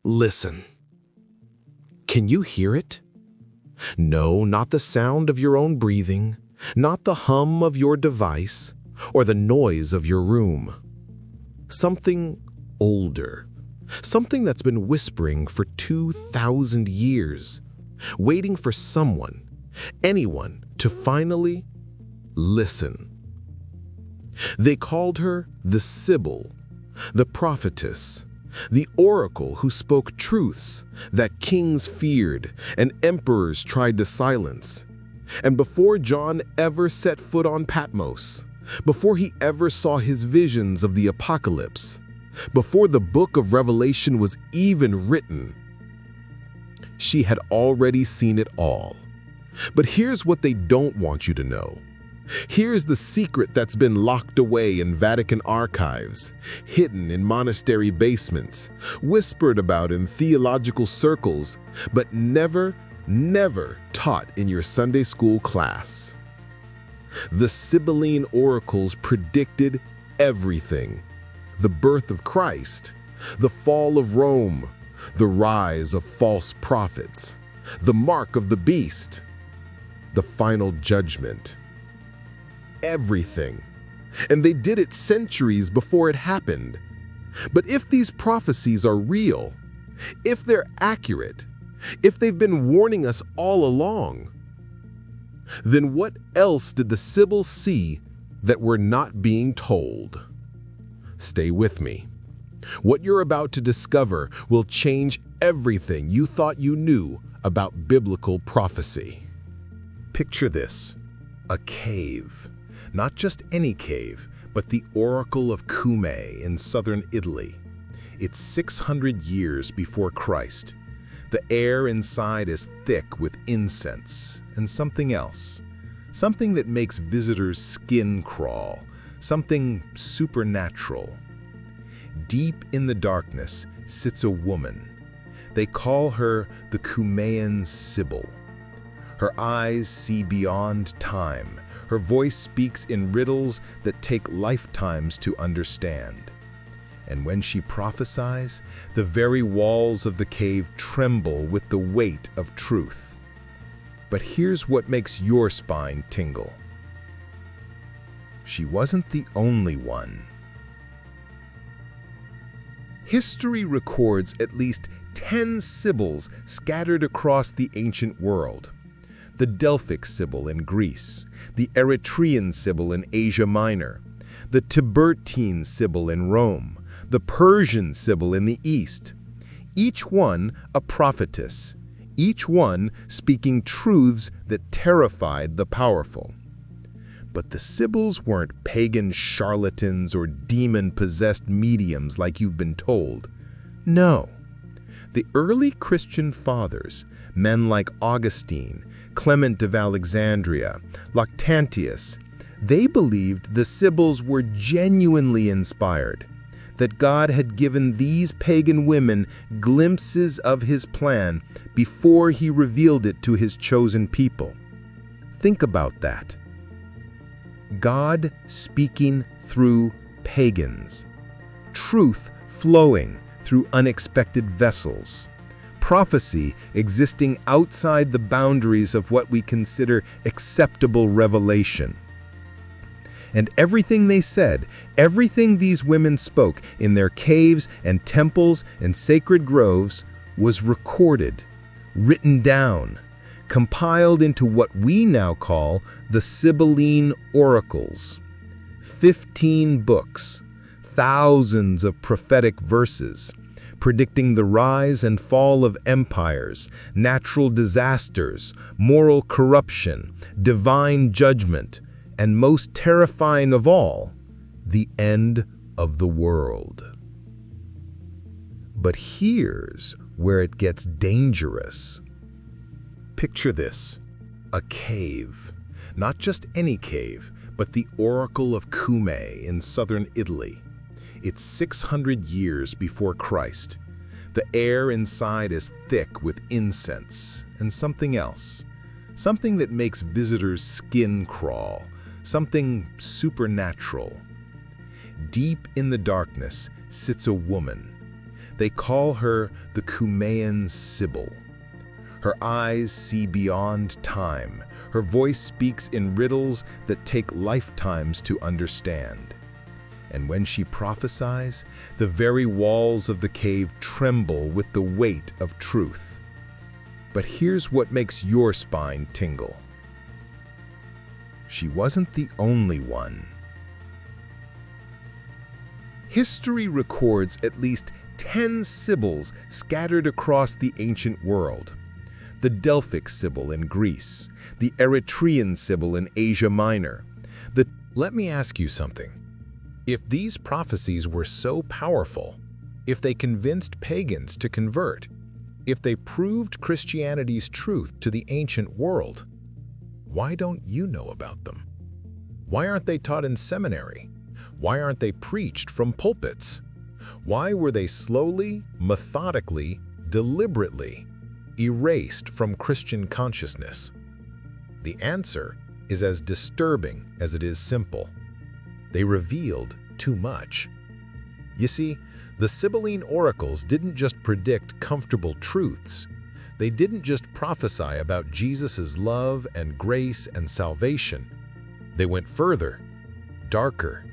Listen. Can you hear it? No, not the sound of your own breathing, not the hum of your device, or the noise of your room. Something older, something that's been whispering for 2,000 years, waiting for someone, anyone, to finally listen. They called her the Sibyl, the Prophetess, the oracle who spoke truths that kings feared and emperors tried to silence. And before John ever set foot on Patmos, before he ever saw his visions of the apocalypse, before the book of Revelation was even written, she had already seen it all. But here's what they don't want you to know. Here's the secret that's been locked away in Vatican archives, hidden in monastery basements, whispered about in theological circles, but never taught in your Sunday school class. The Sibylline Oracles predicted everything: the birth of Christ, the fall of Rome, the rise of false prophets, the mark of the beast, the final judgment. Everything. And they did it centuries before it happened. But if these prophecies are real, if they're accurate, if they've been warning us all along, then what else did the Sibyl see that we're not being told? Stay with me. What you're about to discover will change everything you thought you knew about biblical prophecy. Picture this: a cave. Not just any cave, but the Oracle of Cumae in southern Italy. It's 600 years before Christ. The air inside is thick with incense and something else. Something that makes visitors' skin crawl. Something supernatural. Deep in the darkness sits a woman. They call her the Cumaean Sibyl. Her eyes see beyond time. Her voice speaks in riddles that take lifetimes to understand. And when she prophesies, the very walls of the cave tremble with the weight of truth. But here's what makes your spine tingle. She wasn't the only one. History records at least 10 Sibyls scattered across the ancient world. The Delphic Sibyl in Greece, the Eritrean Sibyl in Asia Minor, the Tiburtine Sibyl in Rome, the Persian Sibyl in the East. Each one a prophetess, each one speaking truths that terrified the powerful. But the Sibyls weren't pagan charlatans or demon-possessed mediums like you've been told. No. The early Christian fathers, men like Augustine, Clement of Alexandria, Lactantius, they believed the Sibyls were genuinely inspired, that God had given these pagan women glimpses of his plan before he revealed it to his chosen people. Think about that. God speaking through pagans, truth flowing through unexpected vessels, prophecy existing outside the boundaries of what we consider acceptable revelation. And everything they said, everything these women spoke in their caves and temples and sacred groves was recorded, written down, compiled into what we now call the Sibylline Oracles. 15 books, thousands of prophetic verses, predicting the rise and fall of empires, natural disasters, moral corruption, divine judgment, and most terrifying of all, the end of the world. But here's where it gets dangerous. Picture this: a cave. Not just any cave, but the Oracle of Cumae in southern Italy. It's 600 years before Christ. The air inside is thick with incense and something else. Something that makes visitors' skin crawl. Something supernatural. Deep in the darkness sits a woman. They call her the Cumaean Sibyl. Her eyes see beyond time. Her voice speaks in riddles that take lifetimes to understand. And when she prophesies, the very walls of the cave tremble with the weight of truth. But here's what makes your spine tingle. She wasn't the only one. History records at least 10 Sibyls scattered across the ancient world. The Delphic Sibyl in Greece, the Eritrean Sibyl in Asia Minor. Let me ask you something. If these prophecies were so powerful, if they convinced pagans to convert, if they proved Christianity's truth to the ancient world, why don't you know about them? Why aren't they taught in seminary? Why aren't they preached from pulpits? Why were they slowly, methodically, deliberately erased from Christian consciousness? The answer is as disturbing as it is simple. They revealed too much. You see, the Sibylline Oracles didn't just predict comfortable truths. They didn't just prophesy about Jesus' love and grace and salvation. They went further, darker,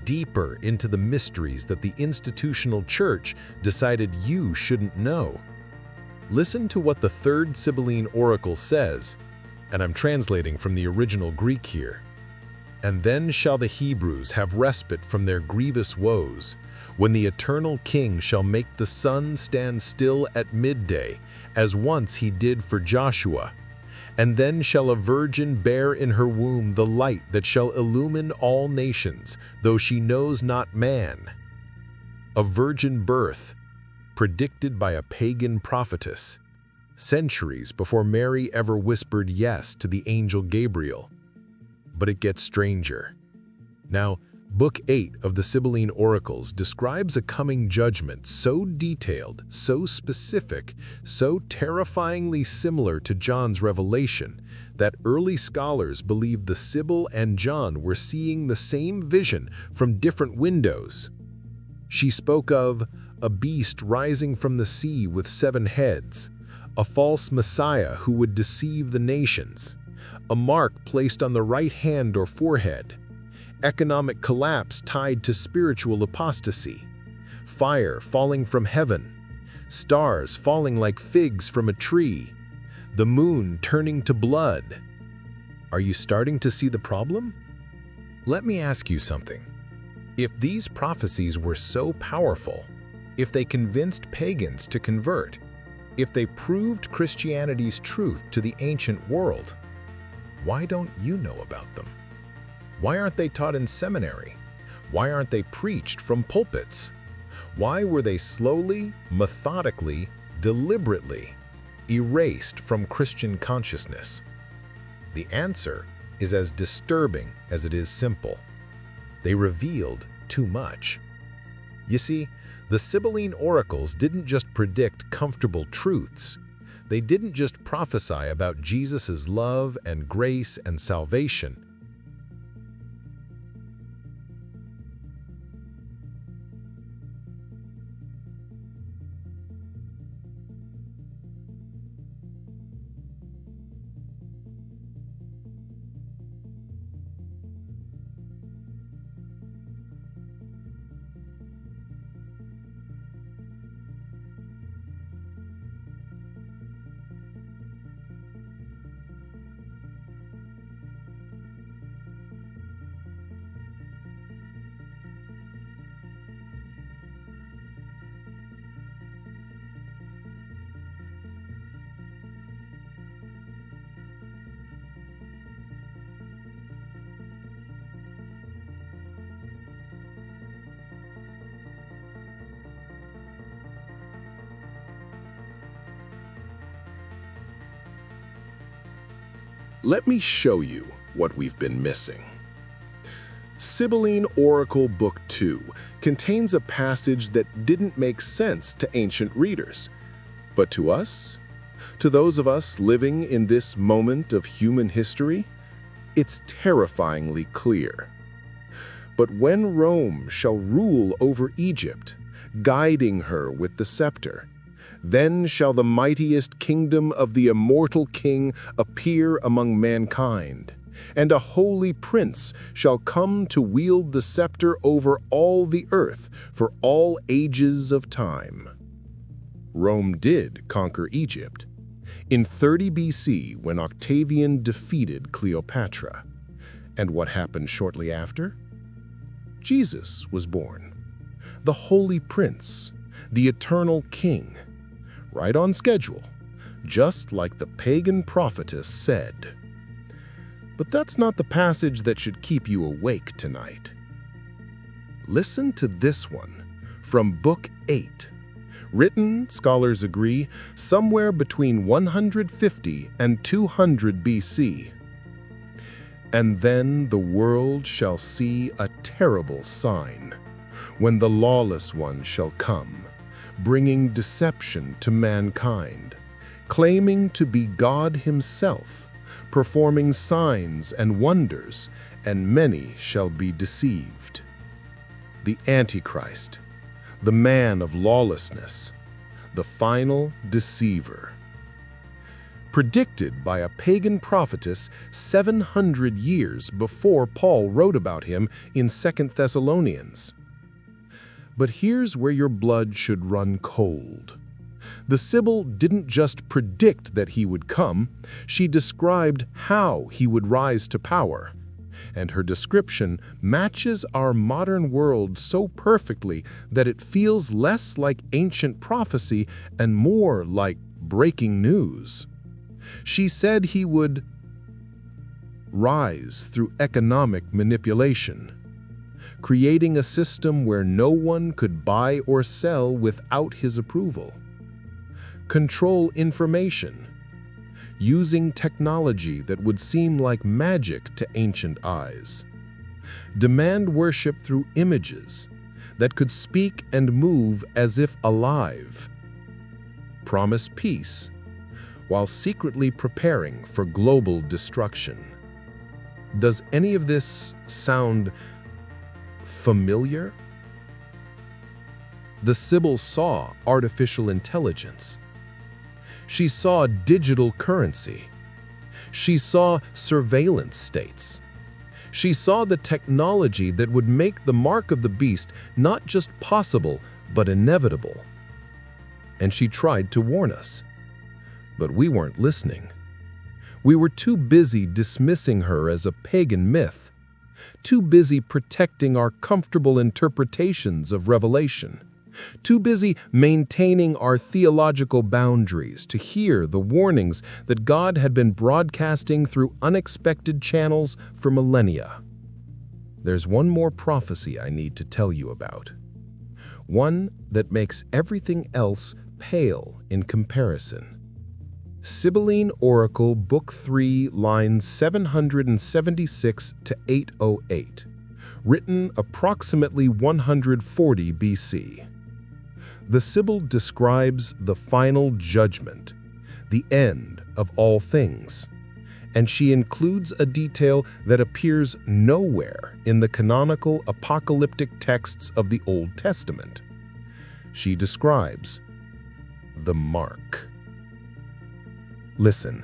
deeper into the mysteries that the institutional church decided you shouldn't know. Listen to what the third Sibylline Oracle says, and I'm translating from the original Greek here. And then shall the Hebrews have respite from their grievous woes, when the eternal King shall make the sun stand still at midday, as once he did for Joshua. And then shall a virgin bear in her womb the light that shall illumine all nations, though she knows not man. A virgin birth, predicted by a pagan prophetess, centuries before Mary ever whispered yes to the angel Gabriel. But it gets stranger. Now, Book 8 of the Sibylline Oracles describes a coming judgment so detailed, so specific, so terrifyingly similar to John's revelation that early scholars believed the Sibyl and John were seeing the same vision from different windows. She spoke of a beast rising from the sea with 7 heads, a false Messiah who would deceive the nations, a mark placed on the right hand or forehead, economic collapse tied to spiritual apostasy, fire falling from heaven, stars falling like figs from a tree, the moon turning to blood. Are you starting to see the problem? Let me ask you something. If these prophecies were so powerful, if they convinced pagans to convert, if they proved Christianity's truth to the ancient world, why don't you know about them? Why aren't they taught in seminary? Why aren't they preached from pulpits? Why were they slowly, methodically, deliberately erased from Christian consciousness? The answer is as disturbing as it is simple. They revealed too much. You see, the Sibylline Oracles didn't just predict comfortable truths. They didn't just prophesy about Jesus' love and grace and salvation. Let me show you what we've been missing. Sibylline Oracle Book 2 contains a passage that didn't make sense to ancient readers. But to us, to those of us living in this moment of human history, it's terrifyingly clear. But when Rome shall rule over Egypt, guiding her with the scepter. Then shall the mightiest kingdom of the immortal King appear among mankind, and a holy prince shall come to wield the scepter over all the earth for all ages of time. Rome did conquer Egypt in 30 BC when Octavian defeated Cleopatra. And what happened shortly after? Jesus was born, the Holy Prince, the Eternal King, right on schedule, just like the pagan prophetess said. But that's not the passage that should keep you awake tonight. Listen to this one from Book 8, written, scholars agree, somewhere between 150 and 200 BC. And then the world shall see a terrible sign, when the lawless one shall come, bringing deception to mankind, claiming to be God himself, performing signs and wonders, and many shall be deceived. The Antichrist, the man of lawlessness, the final deceiver. Predicted by a pagan prophetess 700 years before Paul wrote about him in 2 Thessalonians. But here's where your blood should run cold. The Sibyl didn't just predict that he would come, she described how he would rise to power. And her description matches our modern world so perfectly that it feels less like ancient prophecy and more like breaking news. She said he would rise through economic manipulation, creating a system where no one could buy or sell without his approval, control information, using technology that would seem like magic to ancient eyes, demand worship through images that could speak and move as if alive, promise peace while secretly preparing for global destruction. Does any of this sound familiar? The Sibyl saw artificial intelligence. She saw digital currency. She saw surveillance states. She saw the technology that would make the mark of the beast not just possible, but inevitable. And she tried to warn us. But we weren't listening. We were too busy dismissing her as a pagan myth, too busy protecting our comfortable interpretations of Revelation, too busy maintaining our theological boundaries to hear the warnings that God had been broadcasting through unexpected channels for millennia. There's one more prophecy I need to tell you about, one that makes everything else pale in comparison. Sibylline Oracle, Book 3, lines 776 to 808, written approximately 140 BC. The Sibyl describes the final judgment, the end of all things, and she includes a detail that appears nowhere in the canonical apocalyptic texts of the Old Testament. She describes the mark. Listen.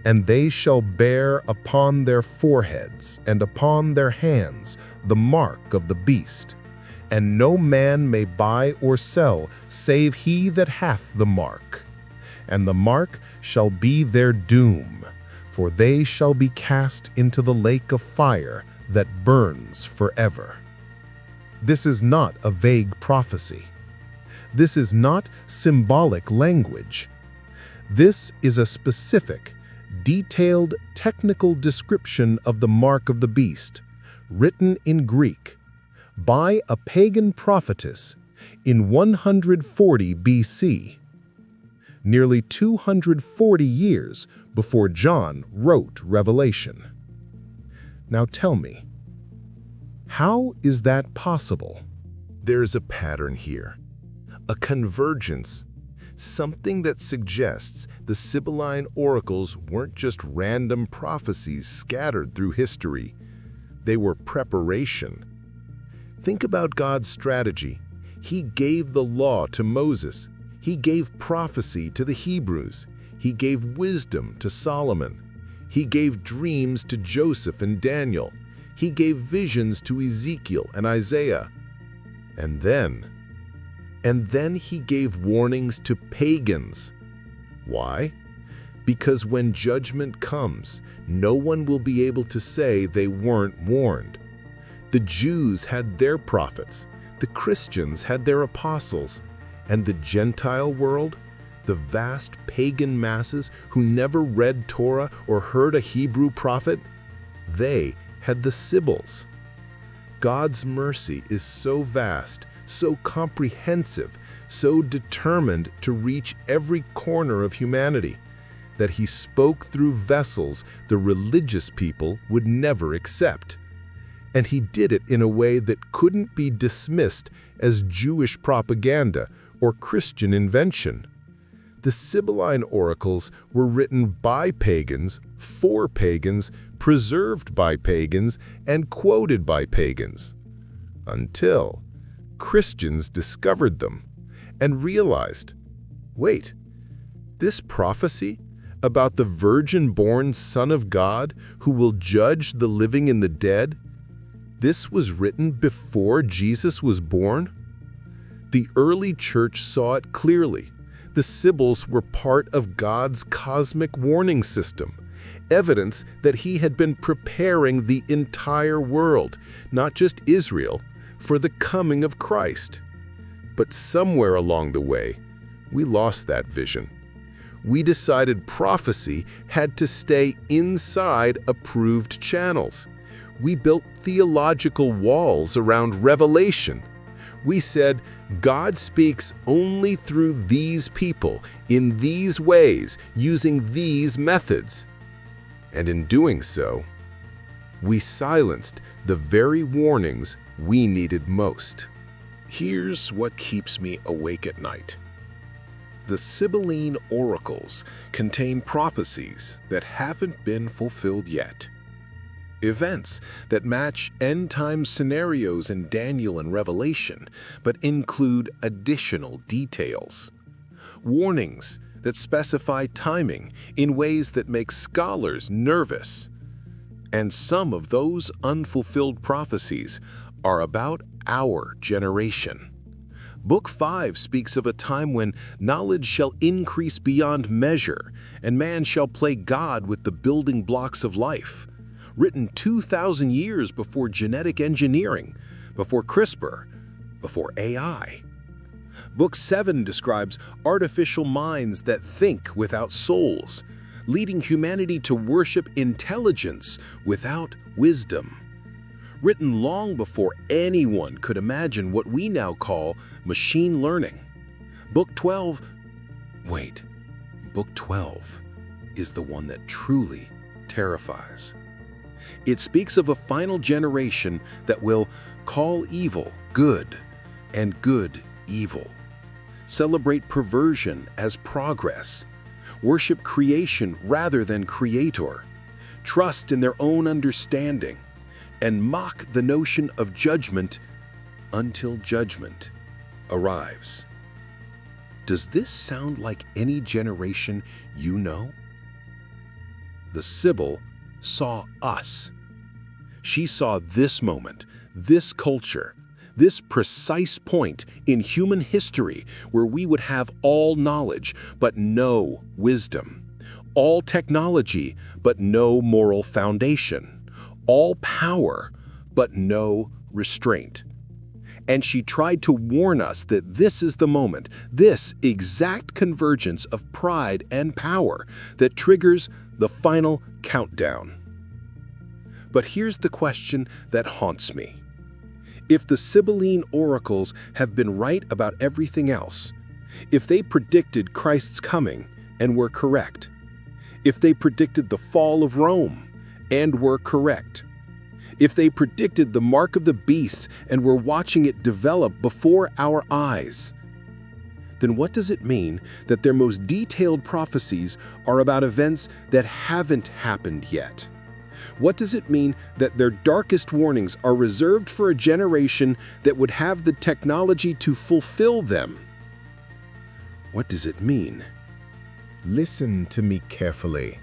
And they shall bear upon their foreheads and upon their hands the mark of the beast, and no man may buy or sell save he that hath the mark. And the mark shall be their doom, for they shall be cast into the lake of fire that burns forever. This is not a vague prophecy. This is not symbolic language. This is a specific, detailed technical description of the mark of the beast, written in Greek, by a pagan prophetess in 140 BC, nearly 240 years before John wrote Revelation. Now tell me, how is that possible? There's a pattern here, a convergence, something that suggests the Sibylline Oracles weren't just random prophecies scattered through history. They were preparation. Think about God's strategy. He gave the law to Moses. He gave prophecy to the Hebrews. He gave wisdom to Solomon. He gave dreams to Joseph and Daniel. He gave visions to Ezekiel and Isaiah. And then he gave warnings to pagans. Why? Because when judgment comes, no one will be able to say they weren't warned. The Jews had their prophets, the Christians had their apostles, and the Gentile world, the vast pagan masses who never read Torah or heard a Hebrew prophet, they had the Sibyls. God's mercy is so vast, so comprehensive, so determined to reach every corner of humanity, that he spoke through vessels the religious people would never accept. And he did it in a way that couldn't be dismissed as Jewish propaganda or Christian invention. The Sibylline Oracles were written by pagans, for pagans, preserved by pagans, and quoted by pagans. Until Christians discovered them and realized, wait, this prophecy about the virgin-born Son of God who will judge the living and the dead, this was written before Jesus was born? The early church saw it clearly. The Sibyls were part of God's cosmic warning system, evidence that he had been preparing the entire world, not just Israel, for the coming of Christ. But somewhere along the way, we lost that vision. We decided prophecy had to stay inside approved channels. We built theological walls around revelation. We said, God speaks only through these people, in these ways, using these methods. And in doing so, we silenced the very warnings we needed most. Here's what keeps me awake at night. The Sibylline Oracles contain prophecies that haven't been fulfilled yet. Events that match end-time scenarios in Daniel and Revelation, but include additional details. Warnings that specify timing in ways that make scholars nervous. And some of those unfulfilled prophecies are about our generation. Book 5 speaks of a time when knowledge shall increase beyond measure, and man shall play God with the building blocks of life. Written 2,000 years before genetic engineering, before CRISPR, before AI. Book 7 describes artificial minds that think without souls, leading humanity to worship intelligence without wisdom. Written long before anyone could imagine what we now call machine learning. Book 12 is the one that truly terrifies. It speaks of a final generation that will call evil good and good evil, celebrate perversion as progress, worship creation rather than creator, trust in their own understanding, and mock the notion of judgment until judgment arrives. Does this sound like any generation you know? The Sibyl saw us. She saw this moment, this culture, this precise point in human history where we would have all knowledge but no wisdom, all technology but no moral foundation, all power but no restraint. And she tried to warn us that this is the moment, this exact convergence of pride and power that triggers the final countdown. But here's the question that haunts me. If the Sibylline Oracles have been right about everything else, if they predicted Christ's coming and were correct, if they predicted the fall of Rome and were correct, if they predicted the mark of the beast and were watching it develop before our eyes, then what does it mean that their most detailed prophecies are about events that haven't happened yet? What does it mean that their darkest warnings are reserved for a generation that would have the technology to fulfill them? What does it mean? Listen to me carefully.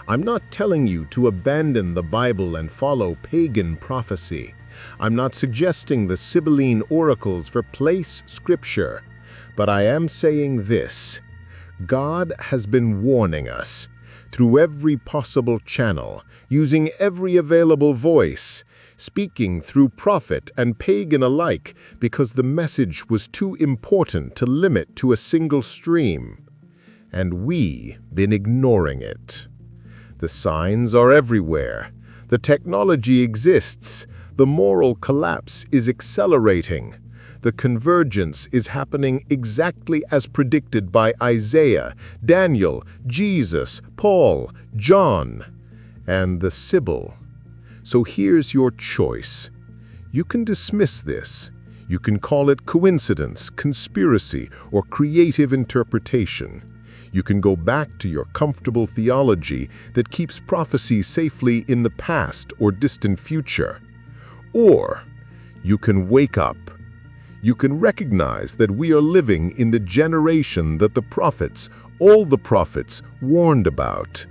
I'm not telling you to abandon the Bible and follow pagan prophecy. I'm not suggesting the Sibylline Oracles replace Scripture. But I am saying this: God has been warning us through every possible channel, using every available voice, speaking through prophet and pagan alike, because the message was too important to limit to a single stream. And we've been ignoring it. The signs are everywhere. The technology exists. The moral collapse is accelerating. The convergence is happening exactly as predicted by Isaiah, Daniel, Jesus, Paul, John, and the Sibyl. So here's your choice. You can dismiss this. You can call it coincidence, conspiracy, or creative interpretation. You can go back to your comfortable theology that keeps prophecy safely in the past or distant future. Or you can wake up. You can recognize that we are living in the generation that the prophets, all the prophets, warned about.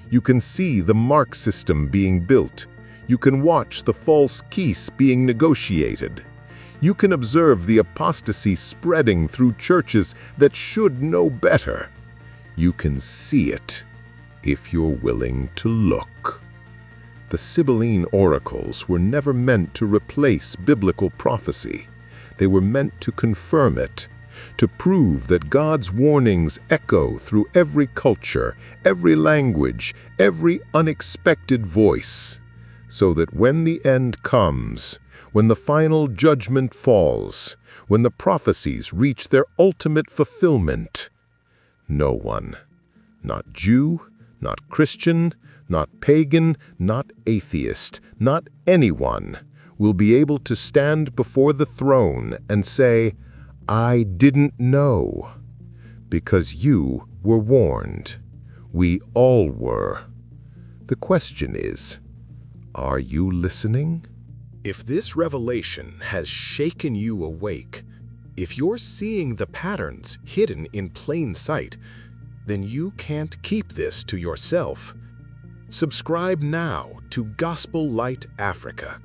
You can see the mark system being built. You can watch the false peace being negotiated. You can observe the apostasy spreading through churches that should know better. You can see it if you're willing to look. The Sibylline Oracles were never meant to replace biblical prophecy. They were meant to confirm it, to prove that God's warnings echo through every culture, every language, every unexpected voice, so that when the end comes, when the final judgment falls, when the prophecies reach their ultimate fulfillment, no one, not Jew, not Christian, not pagan, not atheist, not anyone, will be able to stand before the throne and say, "I didn't know," because you were warned. We all were. The question is, are you listening? If this revelation has shaken you awake, if you're seeing the patterns hidden in plain sight, then you can't keep this to yourself. Subscribe now to Gospel Light Africa.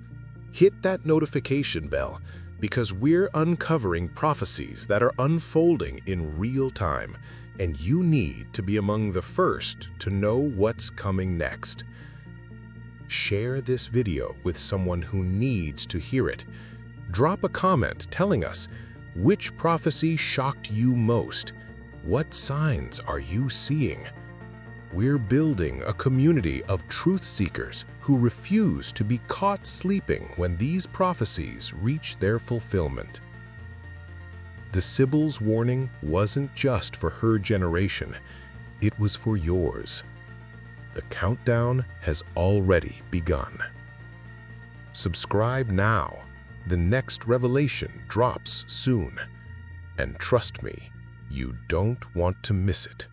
Hit that notification bell because we're uncovering prophecies that are unfolding in real time, and you need to be among the first to know what's coming next. Share this video with someone who needs to hear it. Drop a comment telling us which prophecy shocked you most. What signs are you seeing? We're building a community of truth seekers who refuse to be caught sleeping when these prophecies reach their fulfillment. The Sibyl's warning wasn't just for her generation, it was for yours. The countdown has already begun. Subscribe now. The next revelation drops soon. And trust me, you don't want to miss it.